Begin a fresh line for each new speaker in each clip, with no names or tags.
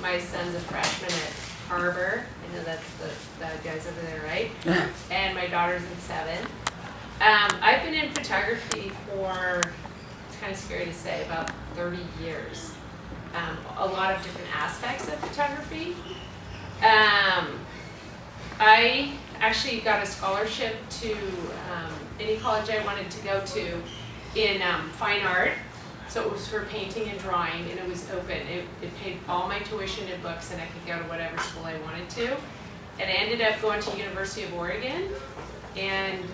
my son's a freshman at Harbor. I know that's the guys over there, right? And my daughter's in 7th. I've been in photography for, it's kind of scary to say, about 30 years. A lot of different aspects of photography. I actually got a scholarship to any college I wanted to go to in fine art. So it was for painting and drawing, and it was open. It paid all my tuition and books, and I could go to whatever school I wanted to. And I ended up going to University of Oregon. And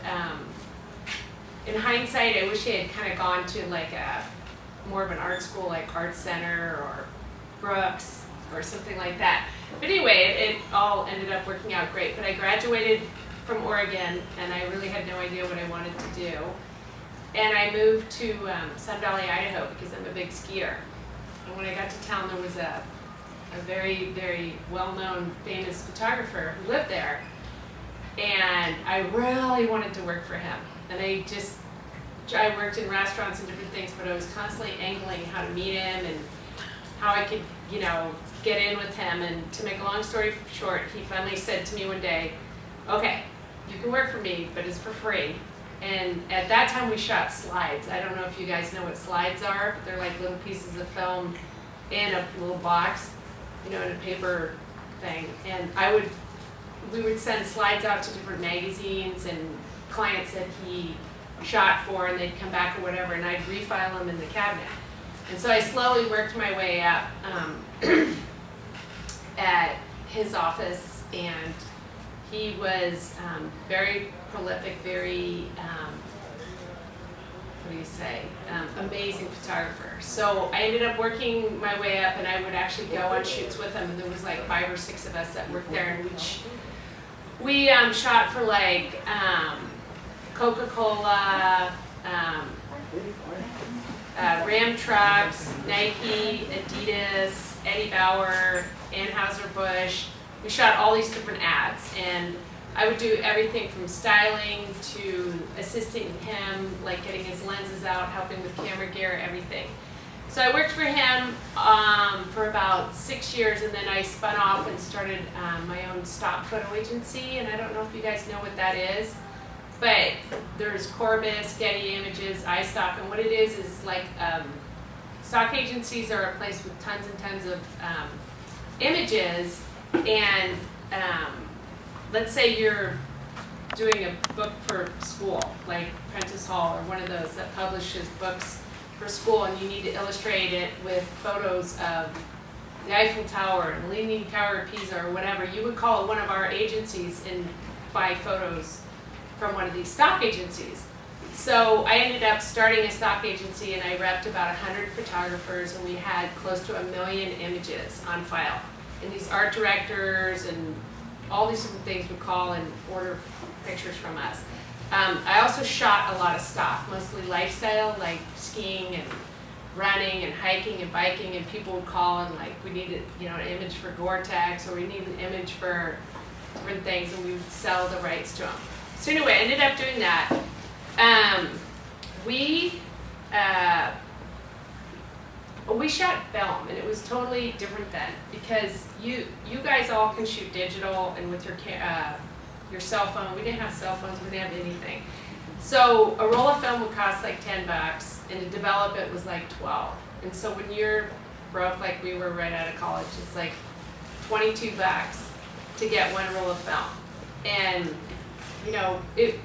in hindsight, I wish I had kind of gone to like more of an art school, like Art Center or Brooks or something like that. But anyway, it all ended up working out great. But I graduated from Oregon, and I really had no idea what I wanted to do. And I moved to Sun Valley, Idaho, because I'm a big skier. And when I got to town, there was a very, very well-known, famous photographer who lived there. And I really wanted to work for him. And I worked in restaurants and different things, but I was constantly angling how to meet him and how I could, get in with him. And to make a long story short, he finally said to me one day, okay, you can work for me, but it's for free. And at that time we shot slides. I don't know if you guys know what slides are, but they're like little pieces of film in a little box, in a paper thing. And we would send slides out to different magazines and clients that he shot for, and they'd come back or whatever, and I'd refile them in the cabinet. And so I slowly worked my way up at his office, and he was very prolific, very, amazing photographer. So I ended up working my way up, and I would actually go on shoots with him, and there was like 5 or 6 of us that worked there, and we shot for like Coca-Cola, Ram trucks, Nike, Adidas, Eddie Bauer, Anheuser-Busch. We shot all these different ads, and I would do everything from styling to assisting him, like getting his lenses out, helping with camera gear, everything. So I worked for him for about 6 years, and then I spun off and started my own stock photo agency, and I don't know if you guys know what that is, but there's Corbis, Getty Images, iStock, and what it is like stock agencies are a place with tons and tons of images, and let's say you're doing a book for school, like Prentice Hall or one of those that publishes books for school, and you need to illustrate it with photos of the Eiffel Tower and Leaning Tower of Pisa or whatever. You would call one of our agencies and buy photos from one of these stock agencies. So I ended up starting a stock agency, and I repped about 100 photographers, and we had close to 1 million images on file. And these art directors and all these different things would call and order pictures from us. I also shot a lot of stock, mostly lifestyle, like skiing and running and hiking and biking, and people would call and like, we needed an image for Gore-Tex, or we need an image for different things, and we would sell the rights to them. So anyway, I ended up doing that. We shot film, and it was totally different then, because you guys all can shoot digital and with your cell phone. We didn't have cell phones, we didn't have anything. So a roll of film would cost like $10, and to develop it was like $12. And so when you're broke, like we were right out of college, it's like $22 to get one roll of film. And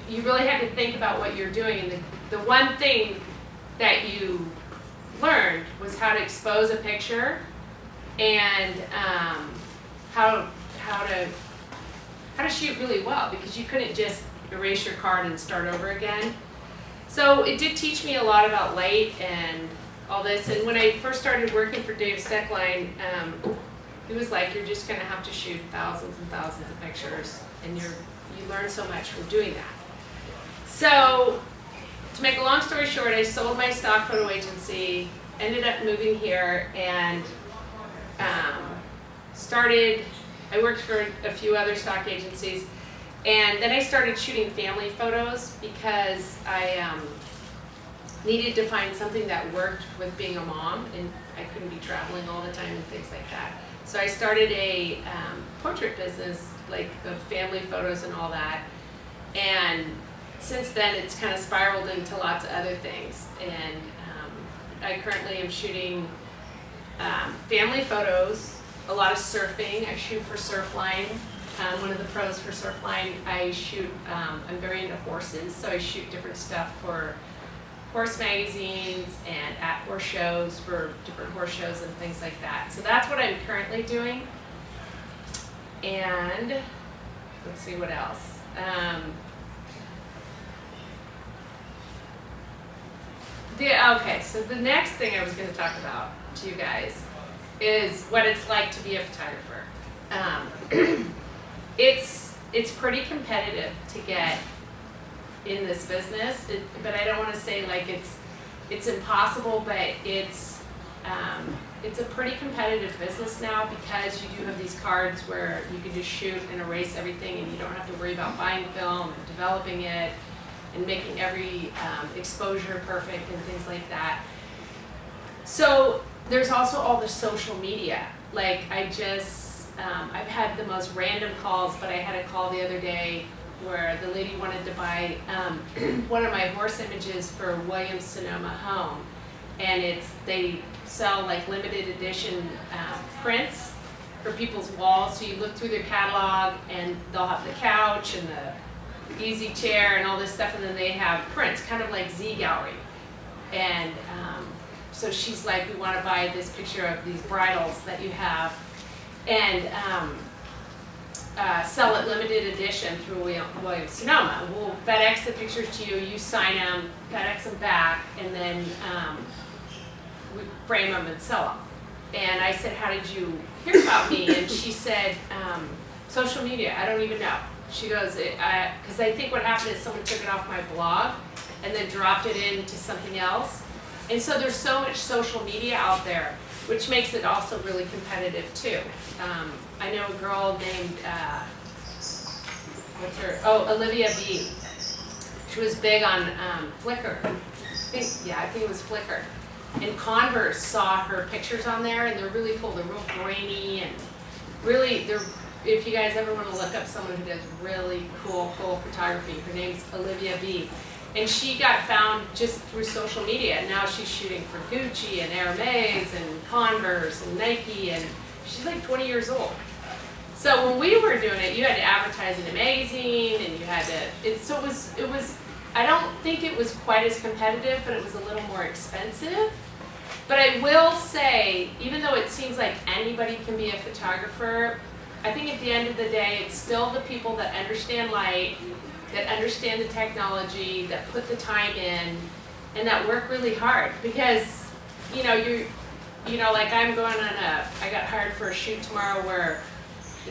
you really had to think about what you're doing, and the one thing that you learned was how to expose a picture and how to shoot really well, because you couldn't just erase your card and start over again. So it did teach me a lot about light and all this. And when I first started working for Dave Steckline, he was like, you're just going to have to shoot thousands and thousands of pictures, and you learn so much from doing that. So to make a long story short, I sold my stock photo agency, ended up moving here, and I worked for a few other stock agencies, and then I started shooting family photos because I needed to find something that worked with being a mom, and I couldn't be traveling all the time and things like that. So I started a portrait business, like the family photos and all that. And since then, it's kind of spiraled into lots of other things. And I currently am shooting family photos, a lot of surfing. I shoot for Surfline. One of the pros for Surfline, I shoot, I'm very into horses, so I shoot different stuff for horse magazines and at horse shows, for different horse shows and things like that. So that's what I'm currently doing. And let's see what else. Okay, so the next thing I was going to talk about to you guys is what it's like to be a photographer. It's pretty competitive to get in this business, but I don't want to say like it's impossible, but it's a pretty competitive business now, because you do have these cards where you can just shoot and erase everything, and you don't have to worry about buying film and developing it and making every exposure perfect and things like that. So there's also all the social media. Like I've had the most random calls, but I had a call the other day where the lady wanted to buy one of my horse images for Williams-Sonoma Home, and they sell like limited edition prints for people's walls. So you look through their catalog, and they'll have the couch and the easy chair and all this stuff, and then they have prints, kind of like Z Gallery. And so she's like, we want to buy this picture of these bridles that you have, and sell it limited edition through Williams-Sonoma. We'll FedEx the pictures to you, you sign them, FedEx them back, and then we frame them and sell them. And I said, how did you hear about me? And she said, social media, I don't even know. She goes, because I think what happened is someone took it off my blog and then dropped it into something else. And so there's so much social media out there, which makes it also really competitive too. I know a girl named, Olivia B. She was big on Flickr. I think it was Flickr. And Converse saw her pictures on there, and they're really cool. They're real grainy, and really, if you guys ever want to look up someone who does really cool photography, her name's Olivia B. And she got found just through social media, and now she's shooting for Gucci and Hermes and Converse and Nike, and she's like 20 years old. So when we were doing it, you had to advertise in a magazine, and you had to, it was, I don't think it was quite as competitive, but it was a little more expensive. But I will say, even though it seems like anybody can be a photographer, I think at the end of the day, it's still the people that understand light, that understand the technology, that put the time in, and that work really hard. Because, like I'm going on I got hired for a shoot tomorrow where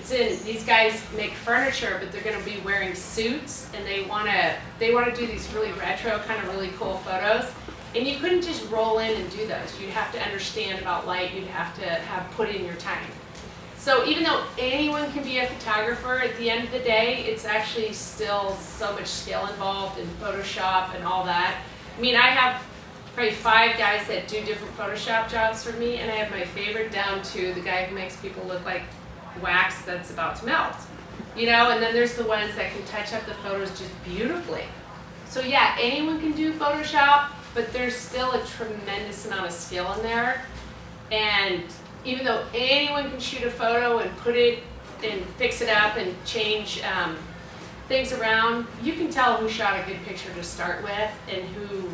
these guys make furniture, but they're going to be wearing suits, and they want to do these really retro, kind of really cool photos. And you couldn't just roll in and do those. You'd have to understand about light. You'd have to have put in your time. So even though anyone can be a photographer, at the end of the day, it's actually still so much skill involved in Photoshop and all that. I mean, I have probably 5 guys that do different Photoshop jobs for me, and I have my favorite down to the guy who makes people look like wax that's about to melt. And then there's the ones that can touch up the photos just beautifully. So yeah, anyone can do Photoshop, but there's still a tremendous amount of skill in there. And even though anyone can shoot a photo and put it and fix it up and change things around, you can tell who shot a good picture to start with, and who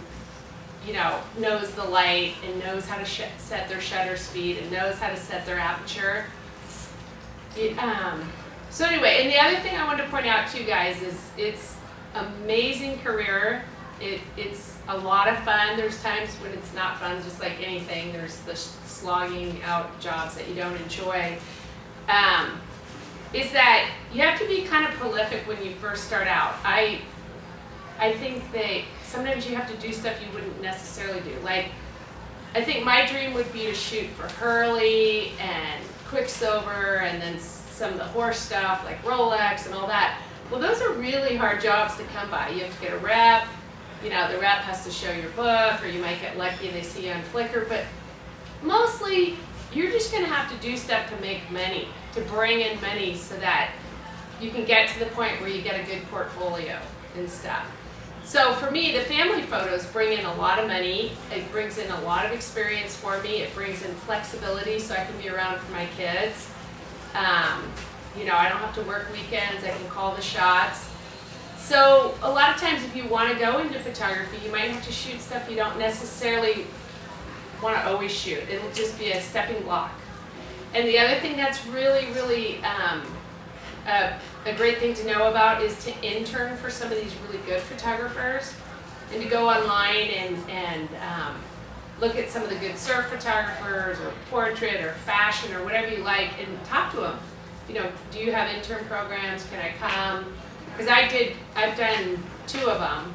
knows the light and knows how to set their shutter speed and knows how to set their aperture. So anyway, and the other thing I wanted to point out to you guys is it's amazing career. It's a lot of fun. There's times when it's not fun, just like anything. There's the slogging out jobs that you don't enjoy. Is that you have to be kind of prolific when you first start out. I think that sometimes you have to do stuff you wouldn't necessarily do. Like, I think my dream would be to shoot for Hurley and Quicksilver, and then some of the horse stuff like Rolex and all that. Well, those are really hard jobs to come by. You have to get a rep. The rep has to show your book, or you might get lucky and they see you on Flickr. But mostly, you're just going to have to do stuff to make money, to bring in money so that you can get to the point where you get a good portfolio and stuff. So for me, the family photos bring in a lot of money. It brings in a lot of experience for me. It brings in flexibility so I can be around for my kids. You know, I don't have to work weekends. I can call the shots. So a lot of times if you want to go into photography, you might have to shoot stuff you don't necessarily want to always shoot. It'll just be a stepping block. And the other thing that's really, really a great thing to know about is to intern for some of these really good photographers and to go online and look at some of the good surf photographers or portrait or fashion or whatever you like and talk to them. You know, do you have intern programs? Can I come? Because I've done 2 of them.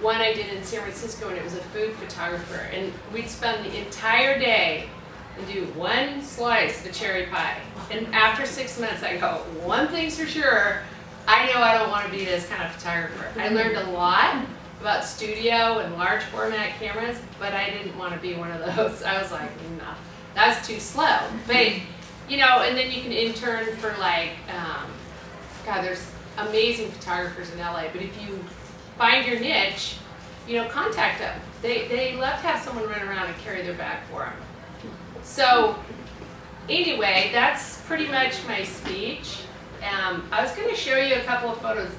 One I did in San Francisco, and it was a food photographer, and we'd spend the entire day and do 1 slice of cherry pie. And after 6 months, I go, one thing's for sure, I know I don't want to be this kind of photographer. I learned a lot about studio and large format cameras, but I didn't want to be one of those. I was like, no, that's too slow. But, you know, and then you can intern for like, God, there's amazing photographers in LA, but if you find your niche, you know, contact them. They love to have someone run around and carry their bag for them. So anyway, that's pretty much my speech. I was going to show you a couple of photos.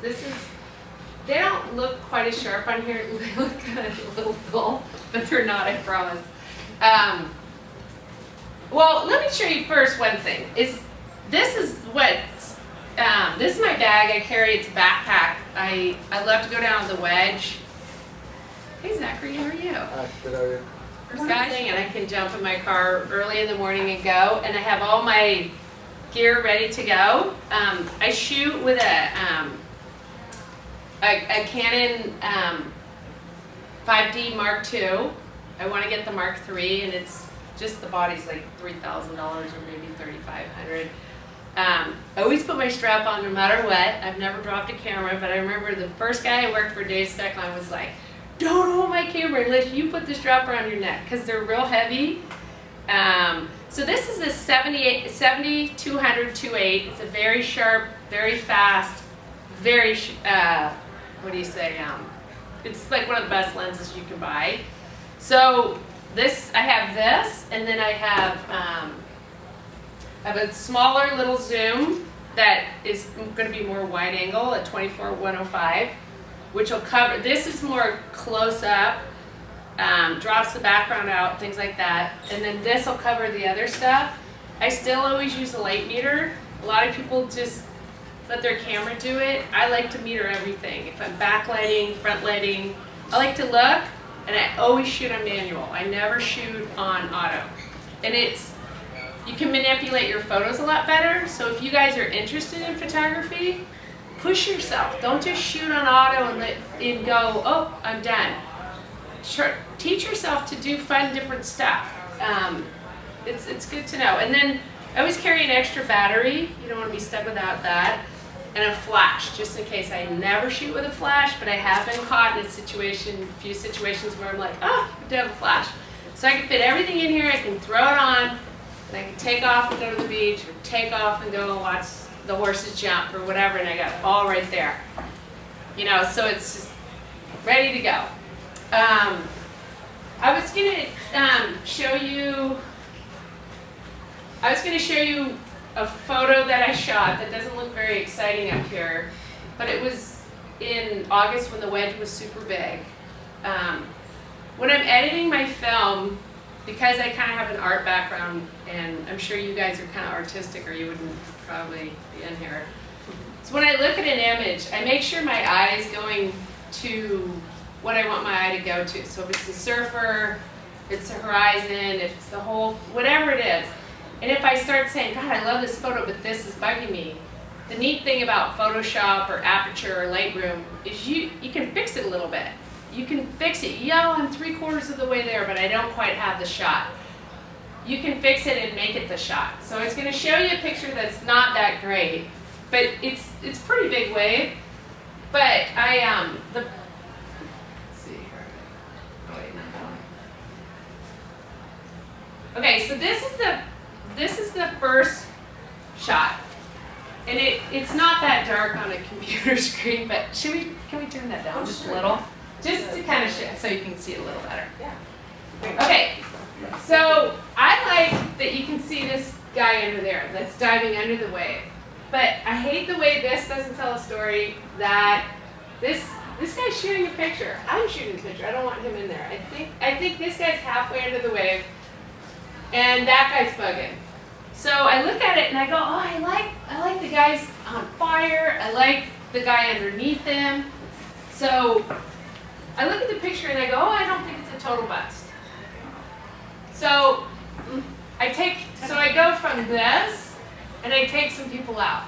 They don't look quite as sharp on here. They look kind of a little dull, but they're not, I promise. Well, let me show you first one thing. This is my bag I carry. It's a backpack. I love to go down the wedge. Hey Zachary, how are you?
Hi, good, how are you?
First thing, and I can jump in my car early in the morning and go, and I have all my gear ready to go. I shoot with a Canon 5D Mark II. I want to get the Mark III, and it's just the body's like $3,000 or maybe $3,500. I always put my strap on no matter what. I've never dropped a camera, but I remember the first guy I worked for, Dave Steckline, was like, don't hold my camera unless you put the strap around your neck, because they're real heavy. So this is a 70-200 2.8. It's a very sharp, very fast, very, what do you say, it's like one of the best lenses you can buy. So I have this, and then I have a smaller little zoom that is going to be more wide angle at 24-105, which will cover, this is more close up, drops the background out, things like that, and then this will cover the other stuff. I still always use a light meter. A lot of people just let their camera do it. I like to meter everything. If I'm backlighting, front lighting, I like to look, and I always shoot on manual. I never shoot on auto. And you can manipulate your photos a lot better, so if you guys are interested in photography, push yourself. Don't just shoot on auto and go, oh, I'm done. Teach yourself to do fun, different stuff. It's good to know. And then I always carry an extra battery. You don't want to be stuck without that. And a flash, just in case. I never shoot with a flash, but I have been caught in a few situations where I'm like, oh, I do have a flash. So I can fit everything in here. I can throw it on, and I can take off and go to the beach, or take off and go and watch the horses jump or whatever, and I got it all right there. You know, so it's just ready to go. I was going to show you a photo that I shot that doesn't look very exciting up here, but it was in August when the wedge was super big. When I'm editing my film, because I kind of have an art background, and I'm sure you guys are kind of artistic or you wouldn't probably be in here. So when I look at an image, I make sure my eye is going to what I want my eye to go to. So if it's the surfer, if it's the horizon, if it's the whole, whatever it is. And if I start saying, God, I love this photo, but this is bugging me, the neat thing about Photoshop or Aperture or Lightroom is you can fix it a little bit. You can fix it. Yeah, I'm 3/4 of the way there, but I don't quite have the shot. You can fix it and make it the shot. So it's going to show you a picture that's not that great, but it's pretty big wave. But let's see here. Oh wait, not that one. Okay, so this is the first shot. And it's not that dark on a computer screen, but can we turn that down just a little? Just to kind of show so you can see it a little better.
Yeah.
Okay, so I like that you can see this guy under there that's diving under the wave. But I hate the way this doesn't tell a story, that this guy's shooting a picture. I'm shooting a picture. I don't want him in there. I think this guy's halfway under the wave, and that guy's bugging. So I look at it and I go, oh, I like the guys on fire. I like the guy underneath him. So I look at the picture and I go, oh, I don't think it's a total bust. So I go from this and I take some people out.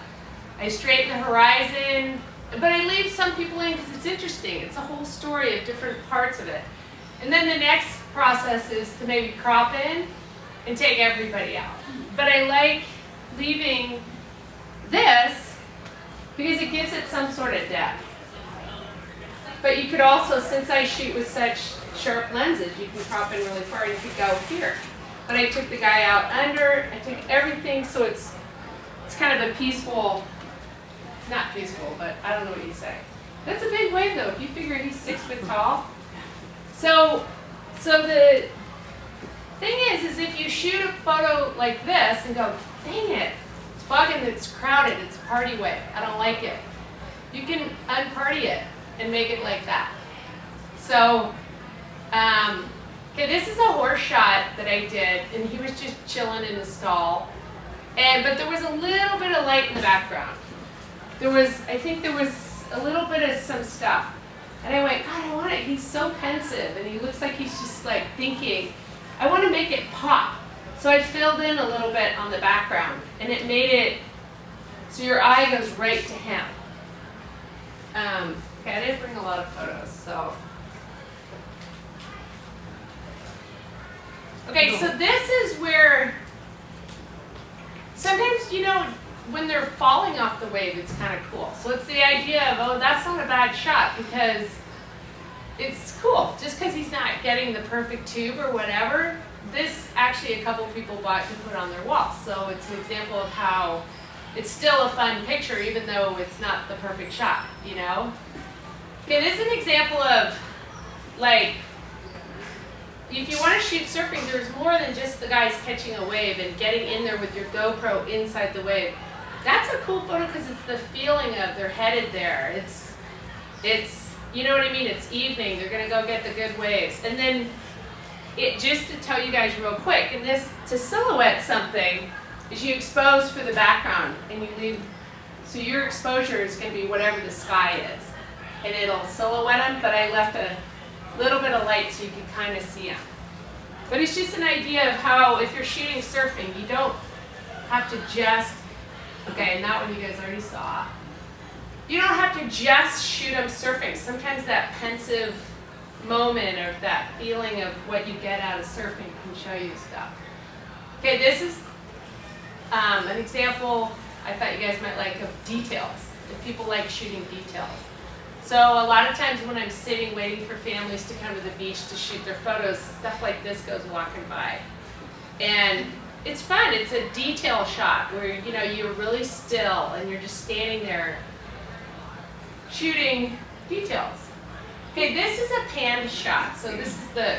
I straighten the horizon, but I leave some people in because it's interesting. It's a whole story of different parts of it. And then the next process is to maybe crop in and take everybody out. But I like leaving this because it gives it some sort of depth. But you could also, since I shoot with such sharp lenses, you can crop in really far. You could go here. But I took the guy out under. I took everything, so it's kind of a peaceful, not peaceful, but I don't know what you say. That's a big wave though. If you figure he's 6 foot tall. So the thing is if you shoot a photo like this and go, dang it, it's bugging, it's crowded, it's a party wave, I don't like it. You can unparty it and make it like that. So, okay, this is a horse shot that I did, and he was just chilling in the stall. But there was a little bit of light in the background. I think there was a little bit of some stuff. And I went, God, I want it. He's so pensive, and he looks like he's just like thinking. I want to make it pop. So I filled in a little bit on the background, and it made it so your eye goes right to him. Okay, I didn't bring a lot of photos, so. Okay, so this is where sometimes, when they're falling off the wave, it's kind of cool. So it's the idea of, oh, that's not a bad shot because it's cool. Just because he's not getting the perfect tube or whatever, this actually a couple people bought to put on their wall. So it's an example of how it's still a fun picture even though it's not the perfect shot, Okay, this is an example of, like, if you want to shoot surfing, there's more than just the guys catching a wave and getting in there with your GoPro inside the wave. That's a cool photo because it's the feeling of they're headed there. It's you know what I mean? It's evening. They're going to go get the good waves. And then just to tell you guys real quick, and this, to silhouette something, is you expose for the background and you leave, so your exposure is going to be whatever the sky is. And it'll silhouette them, but I left a little bit of light so you can kind of see them. But it's just an idea of how, if you're shooting surfing, you don't have to just, okay, and that one you guys already saw. You don't have to just shoot them surfing. Sometimes that pensive moment or that feeling of what you get out of surfing can show you stuff. Okay, this is an example I thought you guys might like of details, if people like shooting details. So a lot of times when I'm sitting waiting for families to come to the beach to shoot their photos, stuff like this goes walking by. And it's fun. It's a detail shot where you're really still and you're just standing there shooting details. Okay, this is a panned shot. So this is the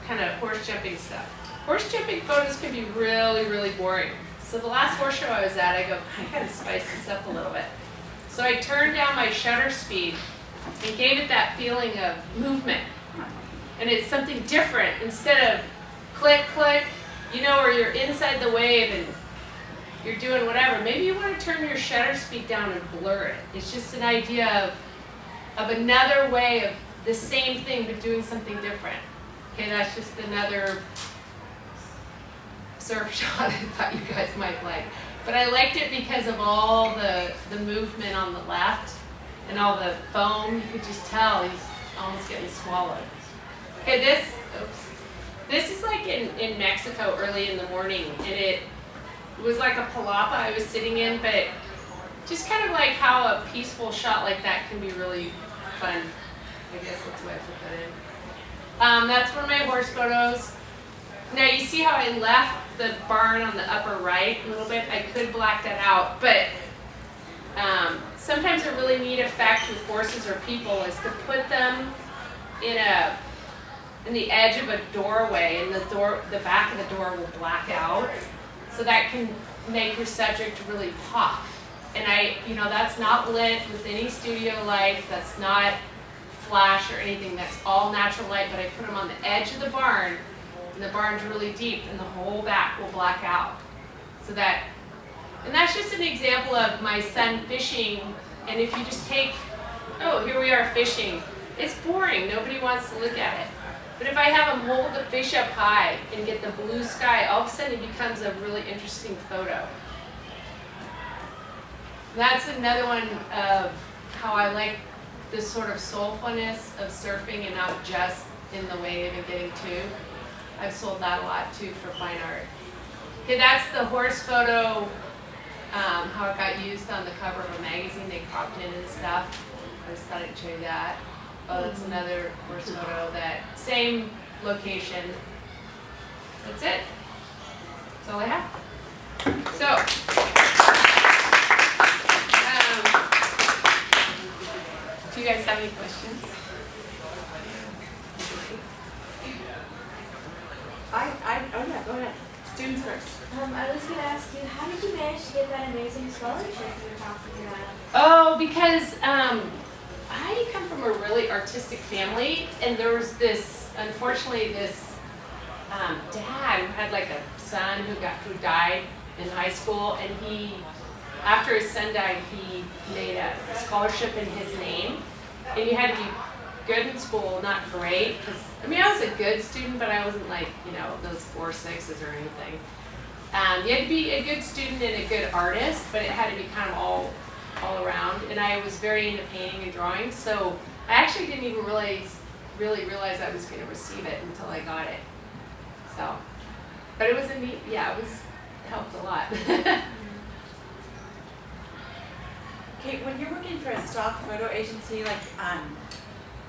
kind of horse jumping stuff. Horse jumping photos can be really, really boring. So the last horse show I was at, I go, I gotta spice this up a little bit. So I turned down my shutter speed and gave it that feeling of movement. And it's something different. Instead of click, click, or you're inside the wave and you're doing whatever. Maybe you want to turn your shutter speed down and blur it. It's just an idea of another way of the same thing but doing something different. Okay, that's just another surf shot I thought you guys might like. But I liked it because of all the movement on the left and all the foam. You could just tell he's almost getting swallowed. Okay, this is like in Mexico early in the morning, and it was like a palapa I was sitting in, but just kind of like how a peaceful shot like that can be really fun. I guess that's the way I put that in. That's one of my horse photos. Now you see how I left the barn on the upper right a little bit? I could black that out, but sometimes a really neat effect with horses or people is to put them in the edge of a doorway, and the back of the door will black out, so that can make your subject really pop. And that's not lit with any studio lights. That's not flash or anything. That's all natural light. But I put them on the edge of the barn, and the barn's really deep, and the whole back will black out. And that's just an example of my son fishing. And if you just take, here we are fishing. It's boring. Nobody wants to look at it. But if I have him hold the fish up high and get the blue sky, all of a sudden it becomes a really interesting photo. That's another one of how I like this sort of soulfulness of surfing and not just in the wave and getting to. I've sold that a lot too for fine art. Okay, that's the horse photo, how it got used on the cover of a magazine. They cropped in and stuff. I just thought I'd show you that. Oh, that's another horse photo, that same location. That's it. That's all I have. So, do you guys have any questions?
Oh yeah, go ahead. Students first.
I was going to ask you, how did you manage to get that amazing scholarship you were talking about?
Oh, because I come from a really artistic family, and there was unfortunately, this dad who had like a son who died in high school, and after his son died, he made a scholarship in his name, and you had to be good in school, not great, because I was a good student, but I wasn't like those 4 6s or anything. You had to be a good student and a good artist, but it had to be kind of all around. And I was very into painting and drawing, so I actually didn't even really realize I was going to receive it until I got it. So, but it was it helped a lot.
Kate, when you're working for a stock photo agency,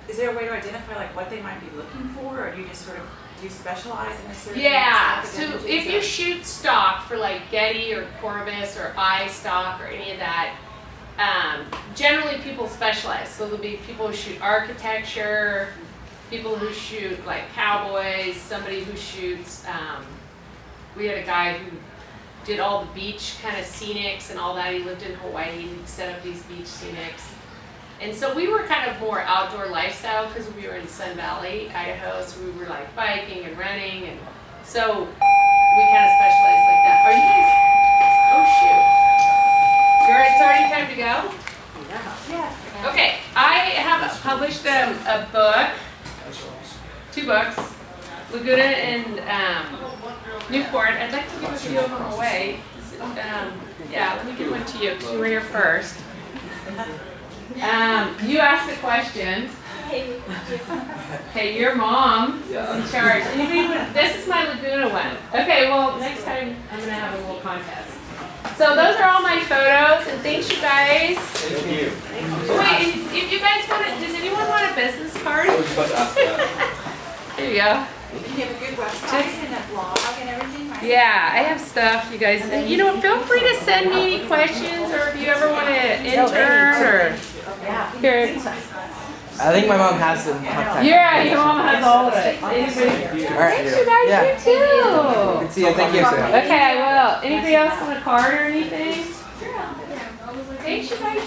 is there a way to identify what they might be looking for, or do you just sort of specialize in a certain?
Yeah. So if you shoot stock for Getty or Corvus or iStock or any of that, generally people specialize. So there'll be people who shoot architecture, people who shoot cowboys, somebody who shoots. We had a guy who did all the beach kind of scenics and all that. He lived in Hawaii and he'd set up these beach scenics. And so we were kind of more outdoor lifestyle because we were in Sun Valley, Idaho, so we were biking and running, and so we kind of specialized like that. Are you guys, it's already time to go?
Yeah.
Okay, I have published a book, 2 books, Laguna and Newport. I'd like to give a few of them away. Let me give one to you because you were here first. You asked the question. Okay, your mom is in charge. This is my Laguna one. Okay, well, next time I'm going to have a little contest. So those are all my photos, and thanks you guys.
Thank you.
Wait, if you guys want does anyone want a business card?
I was about to ask that.
Here you go.
You have a good website and a blog and everything, right?
Yeah, I have stuff, you guys. And, feel free to send me any questions, or if you ever want to intern, or here.
I think my mom has some contact.
Yeah, your mom has all of it. Anybody?
All right.
Thanks, you guys. You too.
Good to see you. Thank you.
Okay, I will. Anybody else want a card or anything? Thanks, you guys.